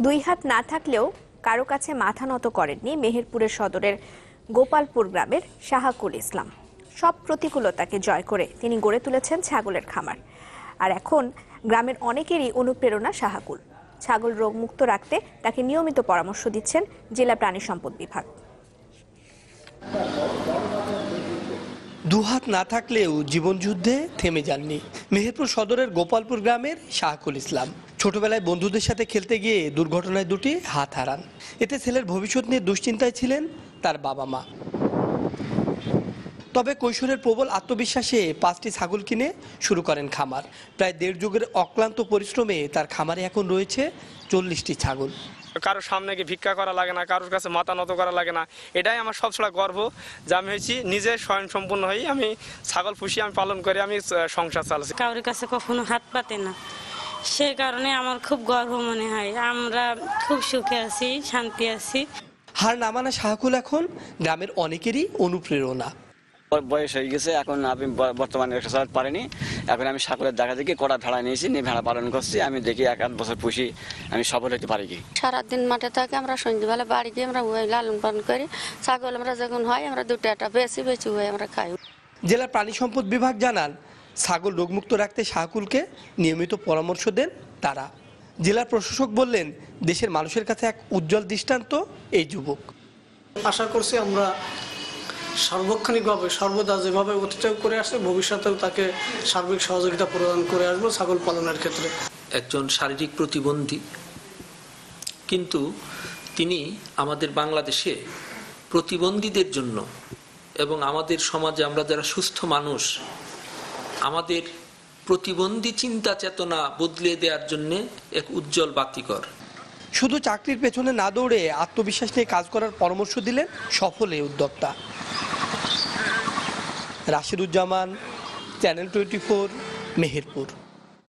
দুই হাত না থাকলেও কারো কাছে মাথা নত করেননি মেহেরপুরের সদরের গোপালপুর গ্রামের শাহাকুল ইসলাম। সব প্রতিকূলতাকে জয় করে তিনি গড়ে তুলেছেন ছাগলের খামার। আর এখন গ্রামের অনেকেরই অনুপ্রেরণা শাহাকুল। ছাগল রোগমুক্ত রাখতে তাকে নিয়মিত পরামর্শ দিচ্ছেন জেলা প্রাণী সম্পদ বিভাগ। দুহাত না থাকলেও জীবনযুদ্ধে থেমে যাননি মেহেরপুর সদরের গোপালপুর গ্রামের শাহাকুল ইসলাম। ছোটবেলায় বন্ধুদের সাথে খেলতে গিয়ে দুর্ঘটনায় দুটি হাত হারান। এতে ছেলের ভবিষ্যৎ নিয়ে দুশ্চিন্তায় ছিলেন তার বাবা মা। তবে কৈশোরের প্রবল আত্মবিশ্বাসে 5টি ছাগল কিনে শুরু করেন খামার। প্রায় 1.5 যুগের অক্লান্ত পরিশ্রমে তার খামারে এখন রয়েছে 40টি ছাগল। কারোর সামনে গিয়ে ভিক্ষা করা লাগে না, কারোর কাছে মাথা নত করা লাগে না। এটাই আমার সবসময় গর্ব যে আমি হয়েছি নিজে স্বয়ংসম্পূর্ণ হয়ে আমি ছাগল পুষি, আমি পালন করে আমি সংসার চালাচ্ছি। কারোর কাছে কখনো হাত পাতে না, সে কারণে আমার খুব গর্ব মনে হয়। আমরা খুব সুখে আছি, শান্তি আছি। হার না মানা শাহাকুল এখন গ্রামের অনেকেরই অনুপ্রেরণা। বয়স হয়ে গেছে, এখন আমি বর্তমানে এক্সারসাইজ পারিনি। এখন আমি ছাগলের দেখা দেখি কড়া ভেড়া নিয়েছি, নিয়ে ভেড়া পালন করছি। আমি দেখি 1-8 বছর পুষি আমি সফল হতে পারি কি। সারাদিন মাঠে থাকি, আমরা সন্ধ্যেবেলা বাড়ি গিয়ে আমরা লালন পালন করি। ছাগল আমরা যখন হয় আমরা 2টা বেশি হয়ে আমরা খাই। জেলা প্রাণী সম্পদ বিভাগ জানান, ছাগল রোগমুক্ত রাখতে শাহাকুলকে নিয়মিত পরামর্শ দেন তারা। জেলা প্রশাসক বললেন, দেশের মানুষের কাছে এক উজ্জ্বল দৃষ্টান্ত এই যুবক। আশা করছি আমরা সার্বক্ষণিকভাবে সর্বদা যেভাবে অতিক্রম করে আসছে ভবিষ্যতেও তাকে সার্বিক সহযোগিতা প্রদান করে আসবো ছাগল পালনের ক্ষেত্রে। একজন শারীরিক প্রতিবন্ধী, কিন্তু তিনি আমাদের বাংলাদেশে প্রতিবন্ধীদের জন্য এবং আমাদের সমাজে আমরা যারা সুস্থ মানুষ, আমাদের প্রতিবন্ধী চিন্তা চেতনা বদলে দেওয়ার জন্য এক উজ্জ্বল বাতিঘর। শুধু চাকরির পেছনে না দৌড়ে আত্মবিশ্বাস নিয়ে কাজ করার পরামর্শ দিলেন সফল এই উদ্যোক্তা। রাশিদুজ্জামান, চ্যানেল 24, মেহেরপুর।